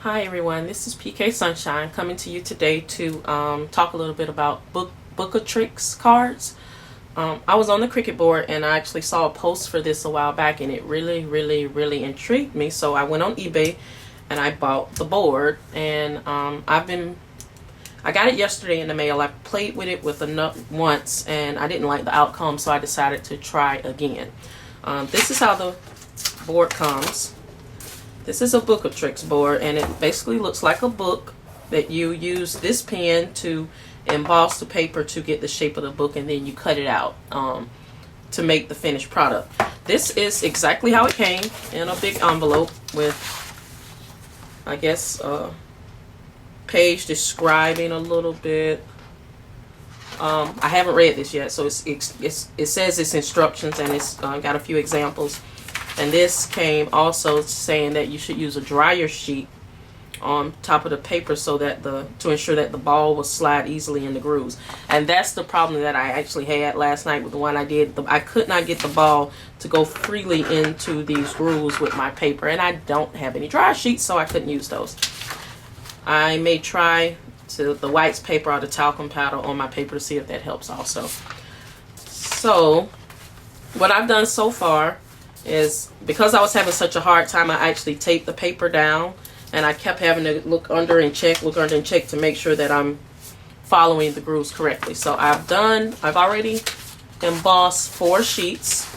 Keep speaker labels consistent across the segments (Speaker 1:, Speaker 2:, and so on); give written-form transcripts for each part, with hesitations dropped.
Speaker 1: Hi everyone, this is PK Sunshine coming to you today to talk a little bit about Bookatrix cards. I was on the Cricut board and I actually saw a post for this a while back and it really intrigued me. So I went on eBay and I bought the board, and I got it yesterday in the mail. I played with it once and I didn't like the outcome, so I decided to try again. This is how the board comes. This is a Bookatrix board, and it basically looks like a book that you use this pen to emboss the paper to get the shape of the book, and then you cut it out to make the finished product. This is exactly how it came, in a big envelope with, I guess, a page describing a little bit. I haven't read this yet, so it says it's instructions, and it's got a few examples. And this came also saying that you should use a dryer sheet on top of the paper so that to ensure that the ball will slide easily in the grooves. And that's the problem that I actually had last night with the one I did. I could not get the ball to go freely into these grooves with my paper, and I don't have any dryer sheets, so I couldn't use those. I may try the whites paper or the talcum powder on my paper to see if that helps also. So what I've done so far is, because I was having such a hard time, I actually taped the paper down, and I kept having to look under and check to make sure that I'm following the grooves correctly. So I've already embossed 4 sheets.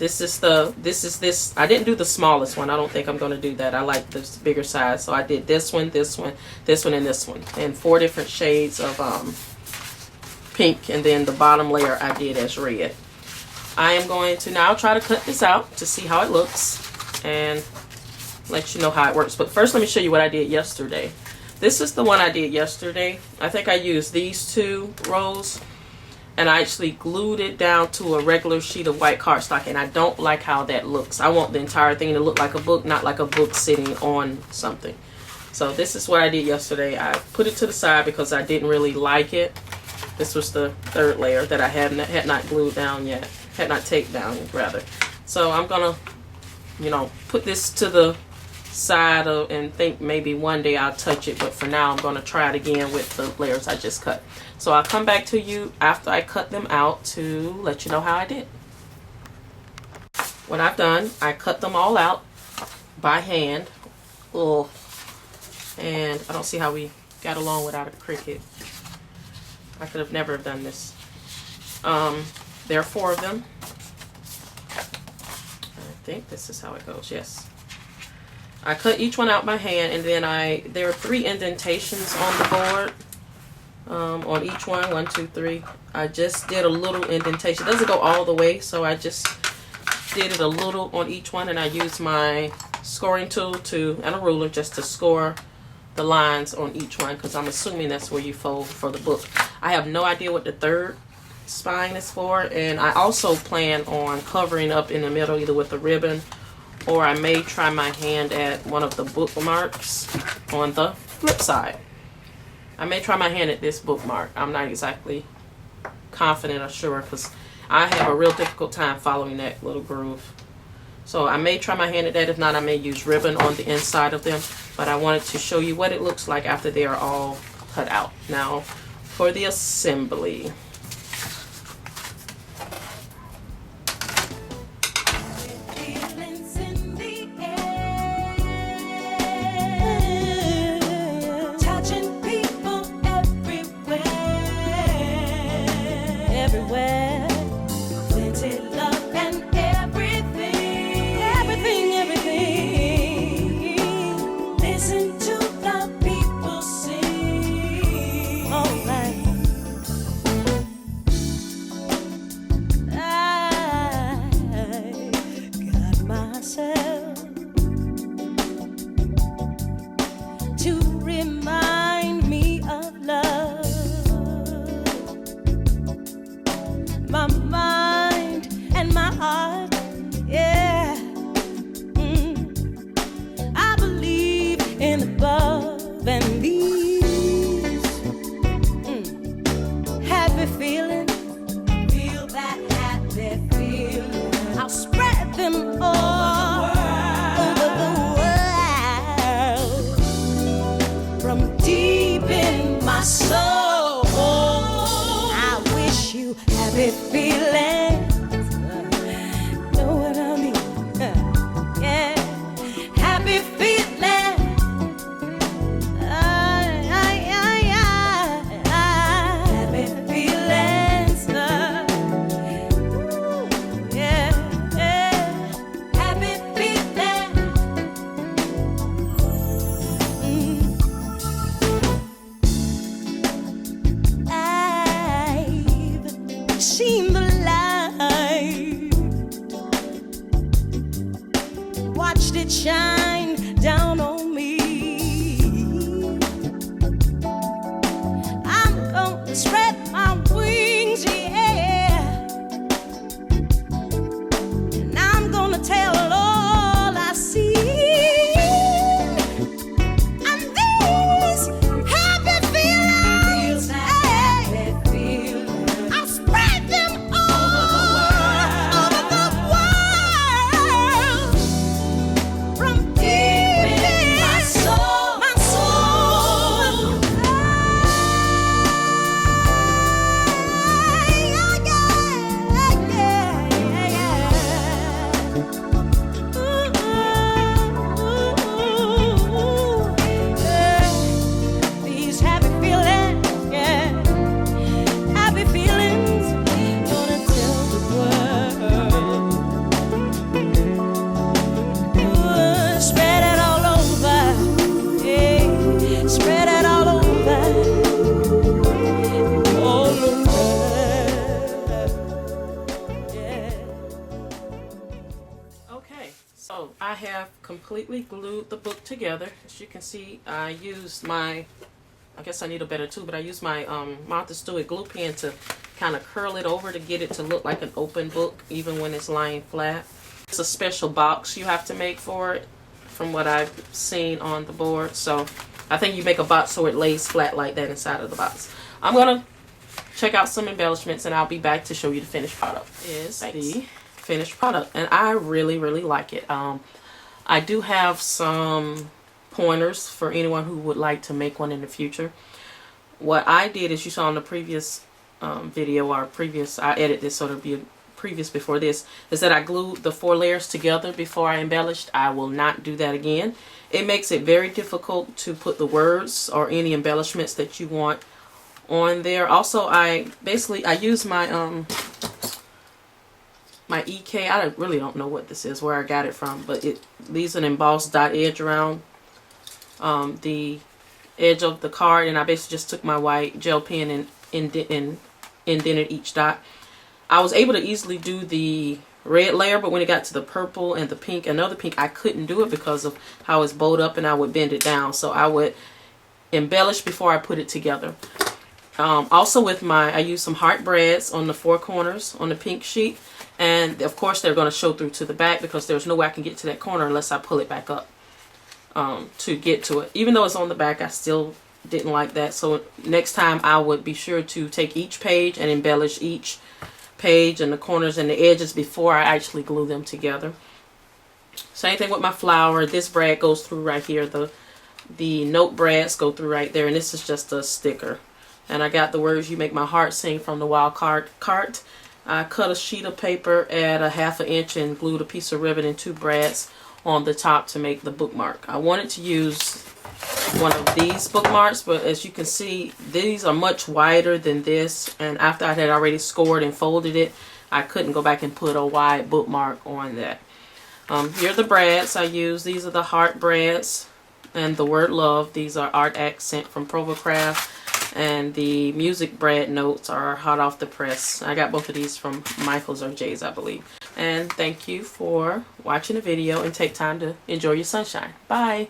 Speaker 1: I didn't do the smallest one. I don't think I'm going to do that. I like this bigger size. So I did this one, this one, this one, and this one, and 4 different shades of pink, and then the bottom layer I did as red. I am going to now try to cut this out to see how it looks and let you know how it works. But first, let me show you what I did yesterday. This is the one I did yesterday. I think I used these 2 rows, and I actually glued it down to a regular sheet of white cardstock, and I don't like how that looks. I want the entire thing to look like a book, not like a book sitting on something. So this is what I did yesterday. I put it to the side because I didn't really like it. This was the 3rd layer that I had not glued down yet. Had not taped down, rather. So I'm gonna, put this to the side and think maybe one day I'll touch it, but for now I'm gonna try it again with the layers I just cut. So I'll come back to you after I cut them out to let you know how I did. What I've done, I cut them all out by hand. Ugh. And I don't see how we got along without a Cricut. I could have never done this. There are 4 of them. I think this is how it goes. Yes. I cut each one out by hand, and then there are 3 indentations on the board. On each one, 1, 2, 3. I just did a little indentation. It doesn't go all the way, so I just did it a little on each one, and I used my scoring tool and a ruler just to score the lines on each one, because I'm assuming that's where you fold for the book. I have no idea what the 3rd spine is for, and I also plan on covering up in the middle either with a ribbon, or I may try my hand at one of the bookmarks on the flip side. I may try my hand at this bookmark. I'm not exactly confident or sure, because I have a real difficult time following that little groove. So I may try my hand at that. If not, I may use ribbon on the inside of them, but I wanted to show you what it looks like after they are all cut out. Now for the assembly.
Speaker 2: I'll spread them all over the world. happy feeling. Happy feelings. Yeah, yeah. Happy feeling. I've seen the light, watched it shine down on me. I'm gonna spread my wings, yeah, and I'm gonna tell all I see. And these happy feelings, I'll spread them all over the world. From deep in my soul, my soul. These happy feelings, yeah, happy feelings, gonna tell the world. Spread it all over, yeah, spread it all over, yeah.
Speaker 1: Okay, so I have completely glued the book together. As you can see, I used my, I guess I need a better tool, but I used my Martha Stewart glue pen to kind of curl it over to get it to look like an open book even when it's lying flat. It's a special box you have to make for it from what I've seen on the board. So I think you make a box so it lays flat like that inside of the box. I'm going to check out some embellishments and I'll be back to show you the finished product. Is the finished product, and I really like it. I do have some pointers for anyone who would like to make one in the future. What I did is, you saw in the previous video, or previous, I edited this so it'll be a previous before this, is that I glued the 4 layers together before I embellished. I will not do that again. It makes it very difficult to put the words or any embellishments that you want on there. Also, I use my my EK. I really don't know what this is, where I got it from, but it leaves an embossed dot edge around the edge of the card, and I basically just took my white gel pen and indented each dot. I was able to easily do the red layer, but when it got to the purple and the pink, another pink, I couldn't do it because of how it's bowed up and I would bend it down. So I would embellish before I put it together. Also with I used some heart brads on the 4 corners on the pink sheet, and of course they're going to show through to the back because there's no way I can get to that corner unless I pull it back up to get to it. Even though it's on the back, I still didn't like that. So next time I would be sure to take each page and embellish each page and the corners and the edges before I actually glue them together. Same thing with my flower. This brad goes through right here. The note brads go through right there, and this is just a sticker. And I got the words "You Make My Heart Sing" from the Wild Cart. I cut a sheet of paper at a 1/2 inch and glued a piece of ribbon and 2 brads on the top to make the bookmark. I wanted to use one of these bookmarks, but as you can see, these are much wider than this, and after I had already scored and folded it, I couldn't go back and put a wide bookmark on that. Here are the brads I use. These are the heart brads and the word love. These are Art Accent from Provocraft, and the music brad notes are hot off the press. I got both of these from Michael's or Jay's, I believe. And thank you for watching the video, and take time to enjoy your sunshine. Bye.